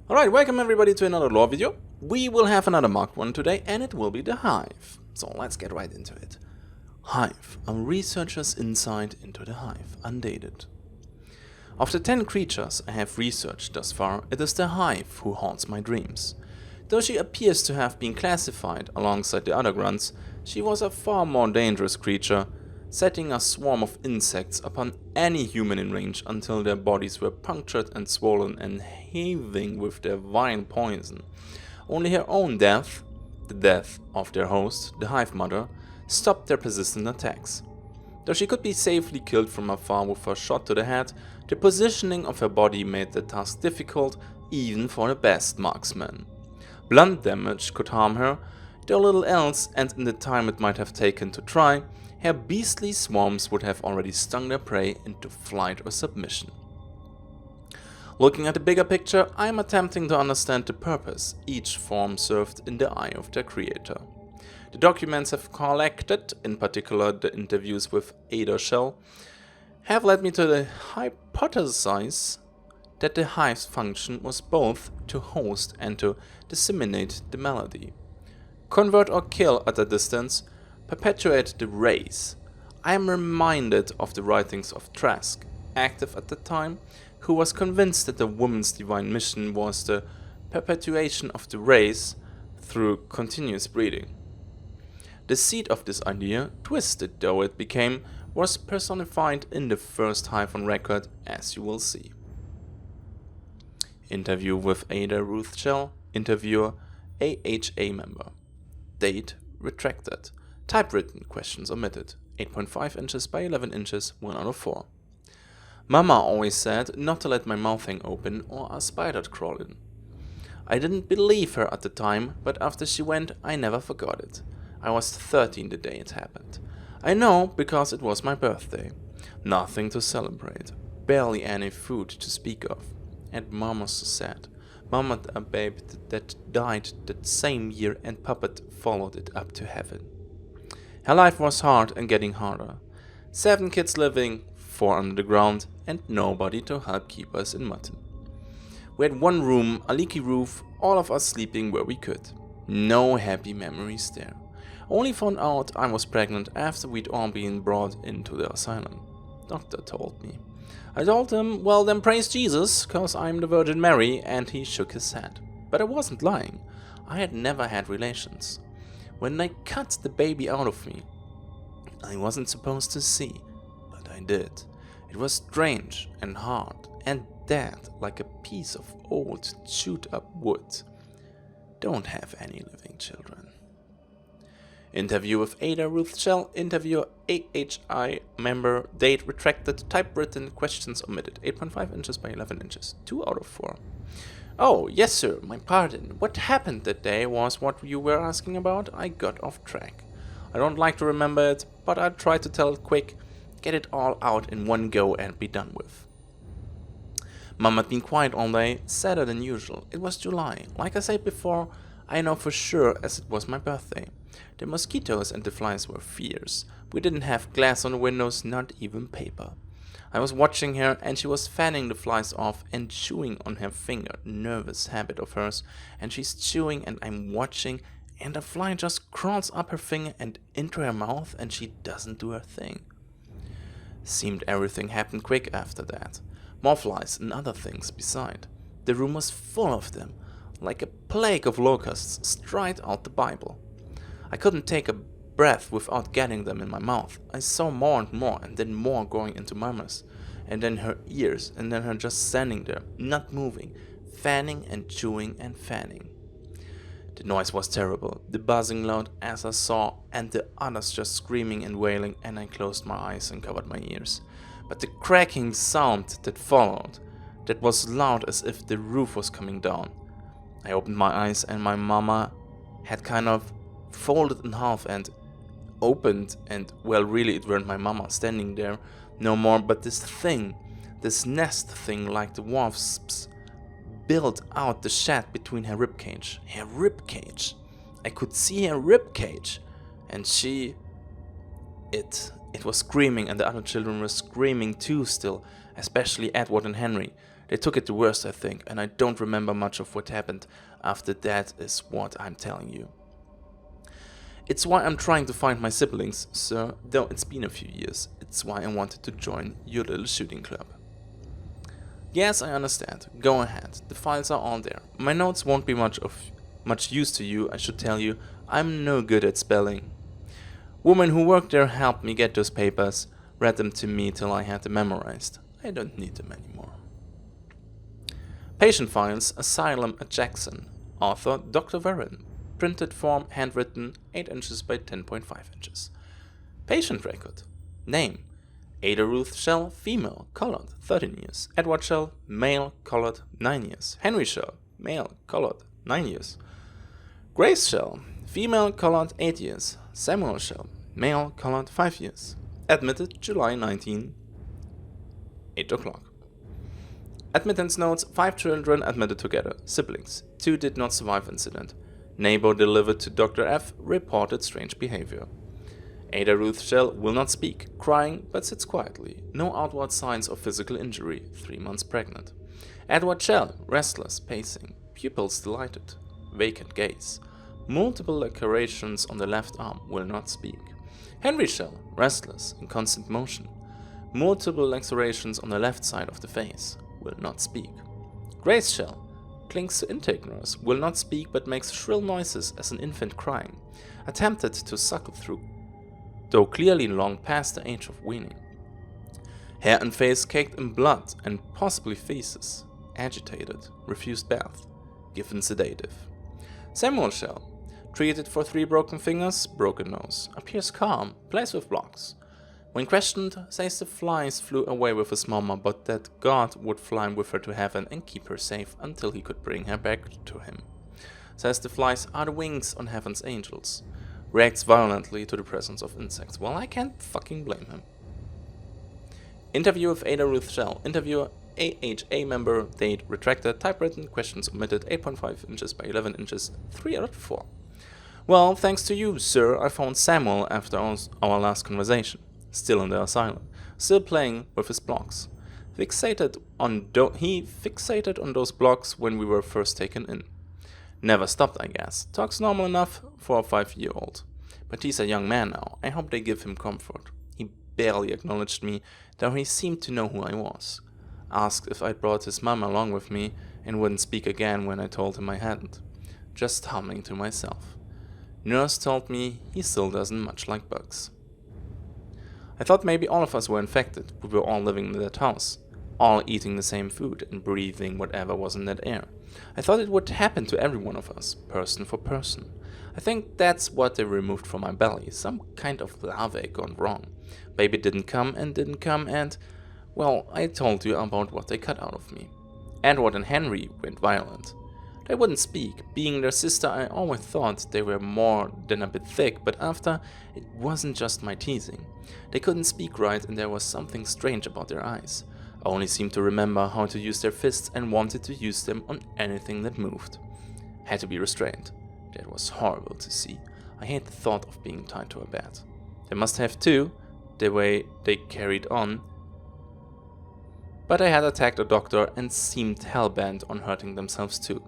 Alright, welcome everybody to another lore video. We will have another marked one today, and it will be the Hive. So let's get right into it. Hive, a researcher's insight into the Hive, undated. Of the 10 creatures I have researched thus far, it is the Hive who haunts my dreams. Though she appears to have been classified alongside the other Grunts, she was a far more dangerous creature, setting a swarm of insects upon any human in range until their bodies were punctured and swollen and heaving with their vile poison. Only her own death, the death of their host, the Hive Mother, stopped their persistent attacks. Though she could be safely killed from afar with a shot to the head, the positioning of her body made the task difficult even for the best marksman. Blunt damage could harm her, though little else, and in the time it might have taken to try, her beastly swarms would have already stung their prey into flight or submission. Looking at the bigger picture, I am attempting to understand the purpose each form served in the eye of their creator. The documents I've collected, in particular the interviews with Ada Shell, have led me to the hypothesis that the Hive's function was both to host and to disseminate the melody. Convert or kill at a distance, perpetuate the race. I am reminded of the writings of Trask, active at the time, who was convinced that the woman's divine mission was the perpetuation of the race through continuous breeding. The seed of this idea, twisted though it became, was personified in the first Hive on record, as you will see. Interview with Ada Ruth Shell, interviewer AHA member. Date retracted. Typewritten questions omitted. 8.5 inches by 11 inches, 1 out of 4. Mama always said not to let my mouth hang open or a spider'd crawl in. I didn't believe her at the time, but after she went, I never forgot it. I was 13 the day it happened. I know because it was my birthday. Nothing to celebrate. Barely any food to speak of. And Mom was so sad. Mom had a babe that died that same year, and Puppet followed it up to heaven. Her life was hard and getting harder. 7 kids living, 4 under the ground, and nobody to help keep us in mutton. We had 1 room, a leaky roof, all of us sleeping where we could. No happy memories there. Only found out I was pregnant after we'd all been brought into the asylum. Doctor told me. I told him, well then praise Jesus, cause I'm the Virgin Mary, and he shook his head. But I wasn't lying. I had never had relations. When they cut the baby out of me, I wasn't supposed to see, but I did. It was strange and hard and dead like a piece of old chewed up wood. Don't have any living children. Interview with Ada Ruth Shell, interviewer AHI member, date retracted, typewritten, questions omitted. 8.5 inches by 11 inches, 2 out of 4. Oh, yes sir, my pardon. What happened that day was what you were asking about. I got off track. I don't like to remember it, but I'll try to tell it quick, get it all out in one go and be done with. Mom had been quiet all day, sadder than usual. It was July. Like I said before, I know for sure as it was my birthday. The mosquitoes and the flies were fierce. We didn't have glass on the windows, not even paper. I was watching her and she was fanning the flies off and chewing on her finger, nervous habit of hers, and she's chewing and I'm watching and a fly just crawls up her finger and into her mouth and she doesn't do her thing. Seemed everything happened quick after that. More flies and other things beside. The room was full of them, like a plague of locusts straight out the Bible. I couldn't take a breath without getting them in my mouth. I saw more and more, and then more going into Mama's, and then her ears, and then her just standing there, not moving, fanning and chewing and fanning. The noise was terrible, the buzzing loud as I saw, and the others just screaming and wailing, and I closed my eyes and covered my ears. But the cracking sound that followed, that was loud as if the roof was coming down. I opened my eyes and my mama had kind of folded in half and opened, and well really it weren't my mama standing there no more, but this thing, this nest thing like the wasps, built out the shed between her ribcage. Her ribcage. I could see her ribcage, and it was screaming, and the other children were screaming too still, especially Edward and Henry. They took it the worst, I think, and I don't remember much of what happened after that is what I'm telling you. It's why I'm trying to find my siblings, sir, though it's been a few years. It's why I wanted to join your little shooting club. Yes, I understand. Go ahead. The files are all there. My notes won't be much use to you, I should tell you. I'm no good at spelling. Woman who worked there helped me get those papers, read them to me till I had them memorized. I don't need them anymore. Patient files, Asylum at Jackson. Author, Dr. Warren. Printed form, handwritten, 8 inches by 10.5 inches. Patient record. Name, Ada Ruth Shell, female, colored, 13 years. Edward Shell, male, colored, 9 years. Henry Shell, male, colored, 9 years. Grace Shell, female, colored, 8 years. Samuel Shell, male, colored, 5 years. Admitted July 19, 8 o'clock. Admittance notes, 5 children admitted together, siblings. 2 did not survive incident. Neighbor delivered to Dr. F reported strange behavior. Ada Ruth Shell will not speak, crying but sits quietly. No outward signs of physical injury, 3 months pregnant. Edward Shell, restless, pacing, pupils dilated, vacant gaze. Multiple lacerations on the left arm, will not speak. Henry Shell, restless, in constant motion. Multiple lacerations on the left side of the face, will not speak. Grace Shell, clings to intake nurse, will not speak but makes shrill noises as an infant crying. Attempted to suckle through, though clearly long past the age of weaning. Hair and face caked in blood and possibly feces. Agitated, refused bath, given sedative. Samuel Shell, treated for 3 broken fingers, broken nose, appears calm, plays with blocks. When questioned, says the flies flew away with his mama, but that God would fly with her to heaven and keep her safe until he could bring her back to him. Says the flies are the wings on heaven's angels. Reacts violently to the presence of insects. Well, I can't fucking blame him. Interview with Ada Ruth Shell. Interviewer, AHA member, date retracted, typewritten, questions omitted, 8.5 inches by 11 inches, 3 out of 4. Well, thanks to you, sir, I found Samuel after our last conversation. Still in the asylum, still playing with his blocks. He fixated on those blocks when we were first taken in. Never stopped, I guess. Talks normal enough for a 5-year-old. But he's a young man now. I hope they give him comfort. He barely acknowledged me, though he seemed to know who I was. Asked if I'd brought his mum along with me and wouldn't speak again when I told him I hadn't. Just humming to myself. Nurse told me he still doesn't much like bugs. I thought maybe all of us were infected. We were all living in that house, all eating the same food and breathing whatever was in that air. I thought it would happen to every one of us, person for person. I think that's what they removed from my belly, some kind of larvae gone wrong. Baby didn't come and, well, I told you about what they cut out of me. Edward and Henry went violent. They wouldn't speak. Being their sister, I always thought they were more than a bit thick, but after, it wasn't just my teasing. They couldn't speak right and there was something strange about their eyes. I only seemed to remember how to use their fists and wanted to use them on anything that moved. Had to be restrained. That was horrible to see. I hate the thought of being tied to a bed. They must have too, the way they carried on. But I had attacked a doctor and seemed hell-bent on hurting themselves too.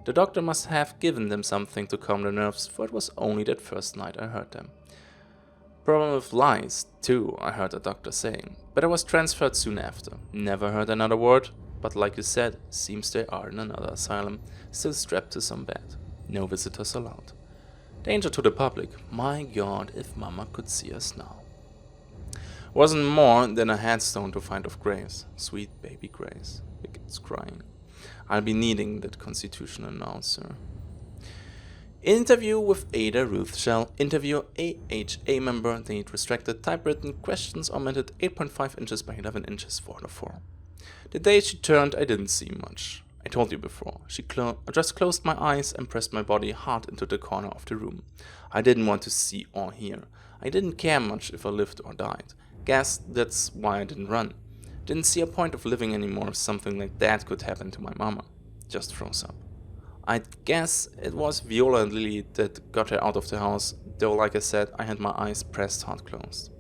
The doctor must have given them something to calm their nerves, for it was only that first night I heard them. Problem with lies, too, I heard the doctor saying, but I was transferred soon after. Never heard another word, but like you said, seems they are in another asylum, still strapped to some bed. No visitors allowed. Danger to the public. My God, if Mama could see us now. Wasn't more than a headstone to find of Grace. Sweet baby Grace. Begins crying. I'll be needing that constitutional now, sir. Interview with Ada Ruth Shell. Interview AHA member. Date restricted. Typewritten. Questions omitted. 8.5 inches by 11 inches. 4 out of 4. The day she turned, I didn't see much. I told you before. I just closed my eyes and pressed my body hard into the corner of the room. I didn't want to see or hear. I didn't care much if I lived or died. Guess that's why I didn't run. Didn't see a point of living anymore if something like that could happen to my mama. Just froze up. I guess it was Viola and Lily that got her out of the house, though like I said, I had my eyes pressed hard closed.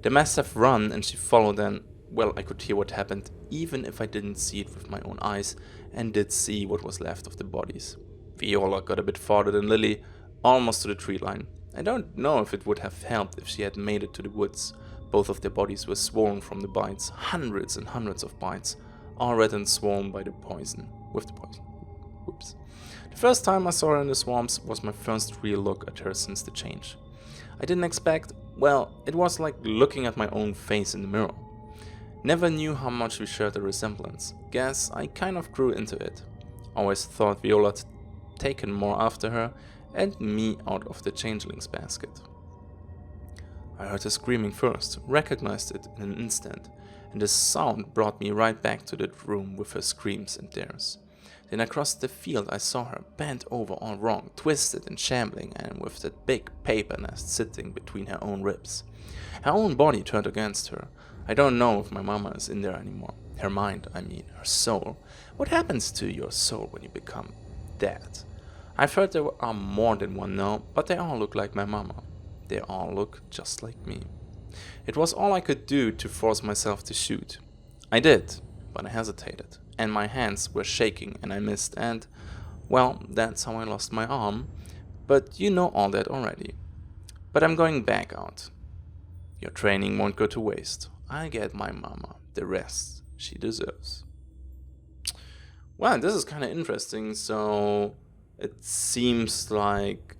They must have run and she followed them well, I could hear what happened even if I didn't see it with my own eyes and did see what was left of the bodies. Viola got a bit farther than Lily, almost to the tree line. I don't know if it would have helped if she had made it to the woods. Both of their bodies were swollen from the bites, hundreds and hundreds of bites, all red and swollen by the poison, with the poison. Whoops. The first time I saw her in the swamps was my first real look at her since the change. I didn't expect, well, it was like looking at my own face in the mirror. Never knew how much we shared a resemblance. Guess I kind of grew into it. Always thought Viola had taken more after her and me out of the changeling's basket. I heard her screaming first, recognized it in an instant, and the sound brought me right back to that room with her screams and dares. Then across the field I saw her, bent over all wrong, twisted and shambling, and with that big paper nest sitting between her own ribs. Her own body turned against her. I don't know if my mama is in there anymore. Her mind, I mean, her soul. What happens to your soul when you become dead? I've heard there are more than one now, but they all look like my mama. They all look just like me. It was all I could do to force myself to shoot. I did, but I hesitated, and my hands were shaking and I missed, and, well, that's how I lost my arm, but you know all that already. But I'm going back out. Your training won't go to waste. I get my mama the rest she deserves. Well, this is kind of interesting. So it seems like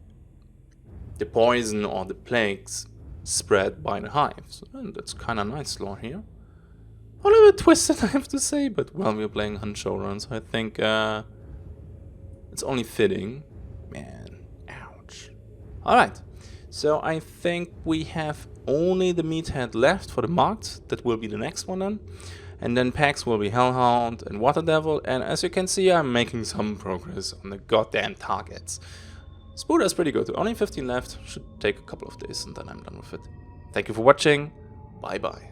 the poison or the plagues spread by the hives. And that's kind of nice lore here. A little bit twisted, I have to say, but well, we're playing Hunt Showdown, so I think it's only fitting. Man, ouch. Alright, so I think we have only the meathead left for the marked. That will be the next one then. And then packs will be Hellhound and Water Devil, and as you can see, I'm making some progress on the goddamn targets. Spooder is pretty good, only 15 left, should take a couple of days and then I'm done with it. Thank you for watching, bye bye.